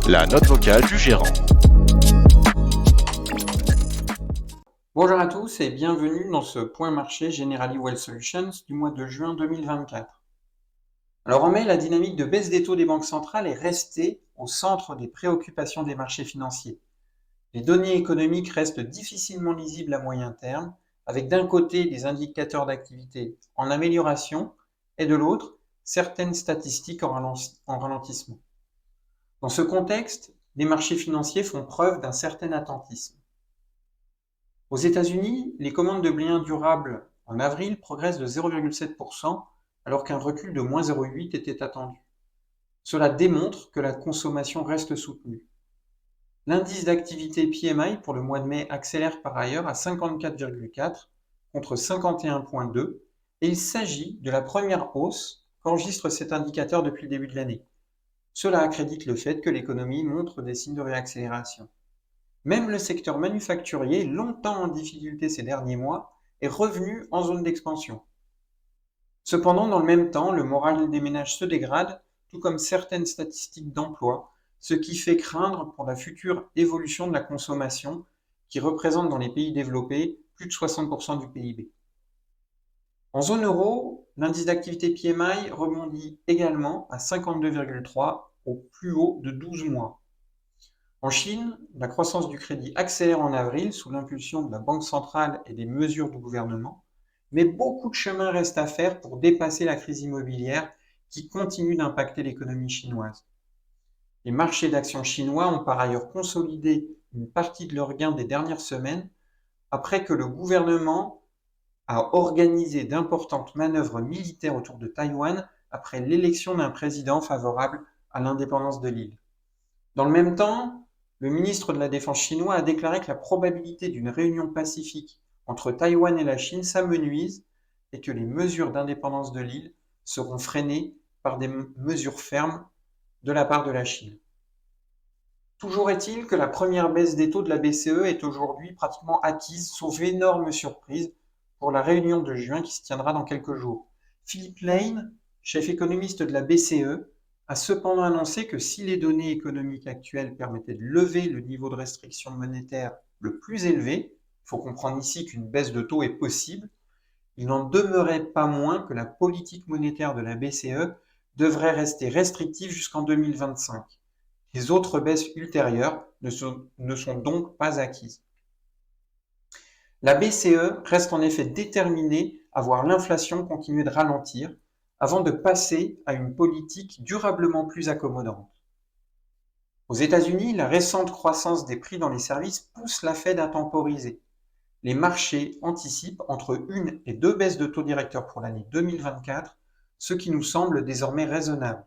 La note vocale du gérant. Bonjour à tous et bienvenue dans ce point marché Generali Wealth Solutions du mois de juin 2024. Alors en mai, la dynamique de baisse des taux des banques centrales est restée au centre des préoccupations des marchés financiers. Les données économiques restent difficilement lisibles à moyen terme, avec d'un côté des indicateurs d'activité en amélioration et de l'autre certaines statistiques en ralentissement. Dans ce contexte, les marchés financiers font preuve d'un certain attentisme. Aux États-Unis, les commandes de biens durables en avril progressent de 0,7% alors qu'un recul de moins 0,8 était attendu. Cela démontre que la consommation reste soutenue. L'indice d'activité PMI pour le mois de mai accélère par ailleurs à 54,4 contre 51,2 et il s'agit de la première hausse qu'enregistre cet indicateur depuis le début de l'année. Cela accrédite le fait que l'économie montre des signes de réaccélération. Même le secteur manufacturier, longtemps en difficulté ces derniers mois, est revenu en zone d'expansion. Cependant, dans le même temps, le moral des ménages se dégrade, tout comme certaines statistiques d'emploi, ce qui fait craindre pour la future évolution de la consommation, qui représente dans les pays développés plus de 60% du PIB. En zone euro, l'indice d'activité PMI rebondit également à 52,3 au plus haut de 12 mois. En Chine, la croissance du crédit accélère en avril sous l'impulsion de la Banque centrale et des mesures du gouvernement, mais beaucoup de chemin reste à faire pour dépasser la crise immobilière qui continue d'impacter l'économie chinoise. Les marchés d'actions chinois ont par ailleurs consolidé une partie de leurs gains des dernières semaines après que le gouvernement a organisé d'importantes manœuvres militaires autour de Taïwan après l'élection d'un président favorable à l'indépendance de l'île. Dans le même temps, le ministre de la Défense chinois a déclaré que la probabilité d'une réunion pacifique entre Taïwan et la Chine s'amenuise et que les mesures d'indépendance de l'île seront freinées par des mesures fermes de la part de la Chine. Toujours est-il que la première baisse des taux de la BCE est aujourd'hui pratiquement acquise, sauf énorme surprise, pour la réunion de juin qui se tiendra dans quelques jours. Philip Lane, chef économiste de la BCE, a cependant annoncé que si les données économiques actuelles permettaient de lever le niveau de restriction monétaire le plus élevé, il faut comprendre ici qu'une baisse de taux est possible, il n'en demeurait pas moins que la politique monétaire de la BCE devrait rester restrictive jusqu'en 2025. Les autres baisses ultérieures ne sont donc pas acquises. La BCE reste en effet déterminée à voir l'inflation continuer de ralentir avant de passer à une politique durablement plus accommodante. Aux États-Unis, la récente croissance des prix dans les services pousse la Fed à temporiser. Les marchés anticipent entre une et deux baisses de taux directeurs pour l'année 2024, ce qui nous semble désormais raisonnable.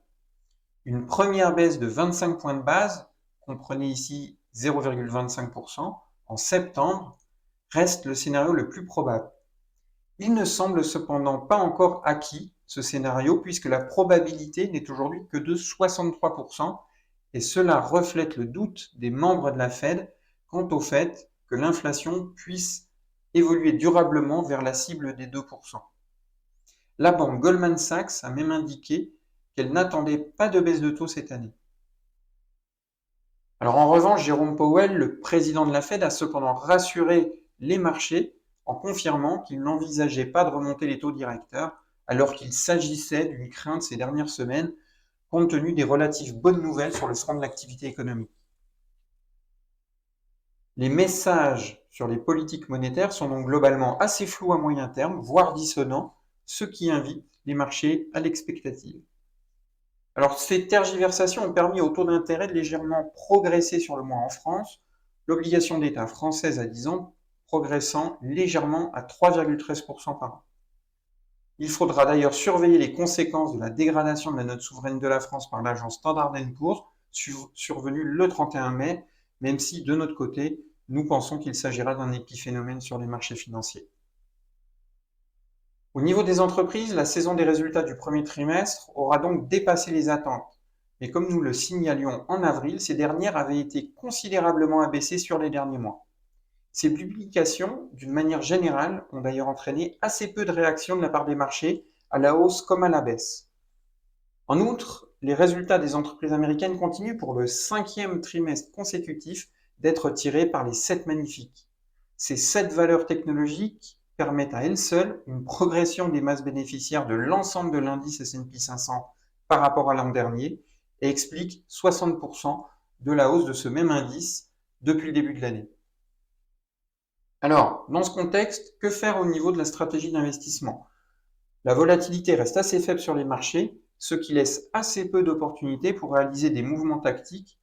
Une première baisse de 25 points de base, comprenez ici 0,25%, en septembre, reste le scénario le plus probable. Il ne semble cependant pas encore acquis, ce scénario, puisque la probabilité n'est aujourd'hui que de 63%, et cela reflète le doute des membres de la Fed quant au fait que l'inflation puisse évoluer durablement vers la cible des 2%. La banque Goldman Sachs a même indiqué qu'elle n'attendait pas de baisse de taux cette année. Alors en revanche, Jérôme Powell, le président de la Fed, a cependant rassuré les marchés en confirmant qu'il n'envisageait pas de remonter les taux directeurs alors qu'il s'agissait d'une crainte ces dernières semaines compte tenu des relatives bonnes nouvelles sur le front de l'activité économique. Les messages sur les politiques monétaires sont donc globalement assez flous à moyen terme, voire dissonants, ce qui invite les marchés à l'expectative. Alors, ces tergiversations ont permis au taux d'intérêt de légèrement progresser sur le mois en France, l'obligation d'État française à 10 ans progressant légèrement à 3,13% par an. Il faudra d'ailleurs surveiller les conséquences de la dégradation de la note souveraine de la France par l'agence Standard & Poor's, survenue le 31 mai, même si, de notre côté, nous pensons qu'il s'agira d'un épiphénomène sur les marchés financiers. Au niveau des entreprises, la saison des résultats du premier trimestre aura donc dépassé les attentes. Mais comme nous le signalions en avril, ces dernières avaient été considérablement abaissées sur les derniers mois. Ces publications, d'une manière générale, ont d'ailleurs entraîné assez peu de réactions de la part des marchés, à la hausse comme à la baisse. En outre, les résultats des entreprises américaines continuent pour le 5e trimestre consécutif d'être tirés par les 7 magnifiques. Ces 7 valeurs technologiques permettent à elles seules une progression des masses bénéficiaires de l'ensemble de l'indice S&P 500 par rapport à l'an dernier et expliquent 60% de la hausse de ce même indice depuis le début de l'année. Alors, dans ce contexte, que faire au niveau de la stratégie d'investissement? La volatilité reste assez faible sur les marchés, ce qui laisse assez peu d'opportunités pour réaliser des mouvements tactiques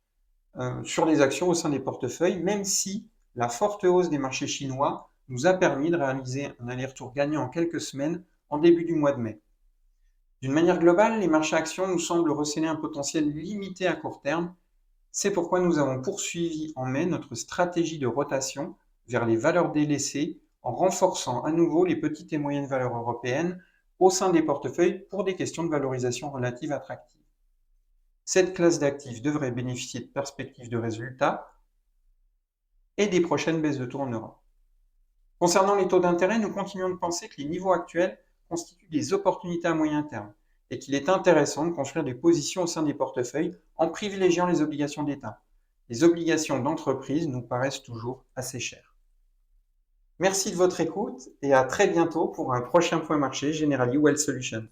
sur les actions au sein des portefeuilles, même si la forte hausse des marchés chinois nous a permis de réaliser un aller-retour gagnant en quelques semaines en début du mois de mai. D'une manière globale, les marchés actions nous semblent recéler un potentiel limité à court terme. C'est pourquoi nous avons poursuivi en mai notre stratégie de rotation vers les valeurs délaissées en renforçant à nouveau les petites et moyennes valeurs européennes au sein des portefeuilles pour des questions de valorisation relative attractive. Cette classe d'actifs devrait bénéficier de perspectives de résultats et des prochaines baisses de taux en Europe. Concernant les taux d'intérêt, nous continuons de penser que les niveaux actuels constituent des opportunités à moyen terme et qu'il est intéressant de construire des positions au sein des portefeuilles en privilégiant les obligations d'État. Les obligations d'entreprise nous paraissent toujours assez chères. Merci de votre écoute et à très bientôt pour un prochain point marché Generali Wealth Solutions.